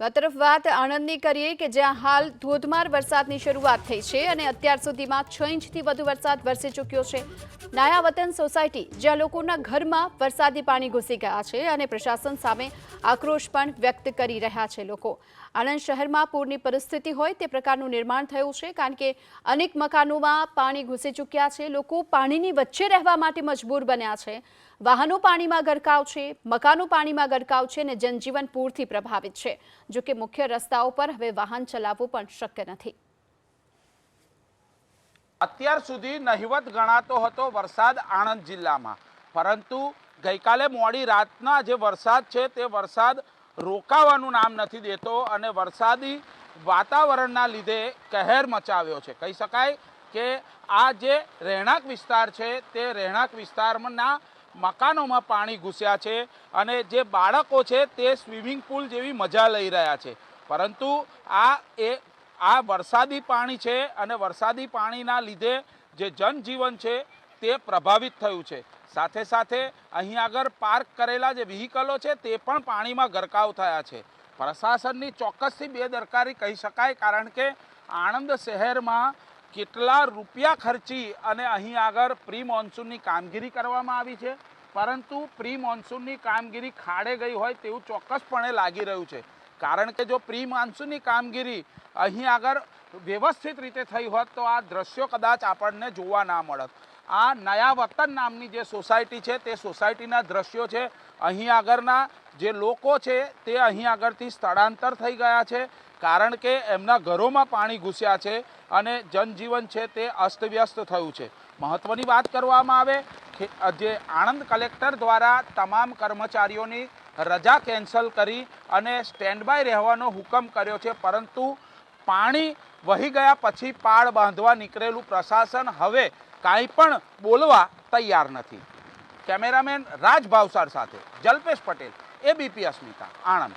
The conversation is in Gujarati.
તો આ તરફ વાત આણંદની કરીએ કે જ્યાં હાલ ધોધમાર વરસાદની શરૂઆત થઈ છે અને અત્યાર સુધીમાં 6 ઇંચથી વધુ વરસાદ વરસી ચૂક્યો છે। નયા વતન સોસાયટી જ્યાં લોકોના ઘરમાં વરસાદી પાણી ઘૂસી ગયા છે અને પ્રશાસન સામે આક્રોશ પણ વ્યક્ત કરી રહ્યા છે લોકો। આણંદ શહેરમાં પૂરની પરિસ્થિતિ હોય તે પ્રકારનું નિર્માણ થયું છે કારણ કે અનેક મકાનોમાં પાણી ઘૂસી ચૂક્યા છે। લોકો પાણીની વચ્ચે રહેવા માટે મજબૂર બન્યા છે। વાહનો પાણીમાં ગરકાવ છે, મકાનો પાણીમાં ગરકાવ છે અને જનજીવન પૂરથી પ્રભાવિત છે। જો કે મુખ્ય રસ્તાઓ પર હવે વાહન ચલાવવું પણ શક્ય નથી। અત્યાર સુધી નહિવત ગણાતો હતો વરસાદ આણંદ જિલ્લામાં, પરંતુ ગઈકાલે મોડી રાતના જે વરસાદ છે તે વરસાદ રોકાવાનું નામ નથી દેતો અને વરસાદી વાતાવરણના લીધે કહેર મચાવ્યો છે। કહી શકાય કે આ જે રહેણાંક વિસ્તાર છે તે રહેણાંક વિસ્તારના મકાનોમાં પાણી ઘૂસ્યા છે અને જે બાળકો છે તે સ્વિમિંગ પુલ જેવી મજા લઈ રહ્યા છે। પરંતુ આ વરસાદી પાણી છે અને વરસાદી પાણીના લીધે જે જનજીવન છે તે પ્રભાવિત થયું છે। સાથે સાથે અહીં આગળ પાર્ક કરેલા જે વ્હીકલો છે તે પણ પાણીમાં ગરકાવ થયા છે। પ્રશાસનની ચોક્કસથી બેદરકારી કહી શકાય, કારણ કે આણંદ શહેરમાં કેટલા રૂપિયા ખર્ચી અને અહીં આગળ પ્રી મોન્સૂનની કામગીરી કરવામાં આવી છે, પરંતુ પ્રી મોન્સૂનની કામગીરી ખાડે ગઈ હોય તેવું ચોક્કસપણે લાગી રહ્યું છે। કારણ કે જો પ્રી મોન્સૂનની કામગીરી અહીં આગળ વ્યવસ્થિત રીતે થઈ હોત તો આ દ્રશ્યો કદાચ આપણને જોવા ના મળત। આ નયા વતન નામની જે સોસાયટી છે તે સોસાયટીના દ્રશ્યો છે। અહીં આગળના જે લોકો છે તે અહીં આગળથી સ્થળાંતર થઈ ગયા છે, કારણ કે એમના ઘરોમાં પાણી ઘૂસ્યા છે અને જનજીવન છે તે અસ્તવ્યસ્ત થયું છે। મહત્વની વાત કરવામાં આવે જે આણંદ કલેક્ટર દ્વારા તમામ કર્મચારીઓની રજા કેન્સલ કરી અને સ્ટેન્ડ બાય રહેવાનો હુકમ કર્યો છે, પરંતુ પાણી વહી ગયા પછી પાળ બાંધવા નીકળેલું પ્રશાસન હવે કાંઈ પણ બોલવા તૈયાર નથી। કેમેરામેન રાજ ભાવસાર સાથે જલ્પેશ પટેલ, ABP અસ્મિતા, આણંદ।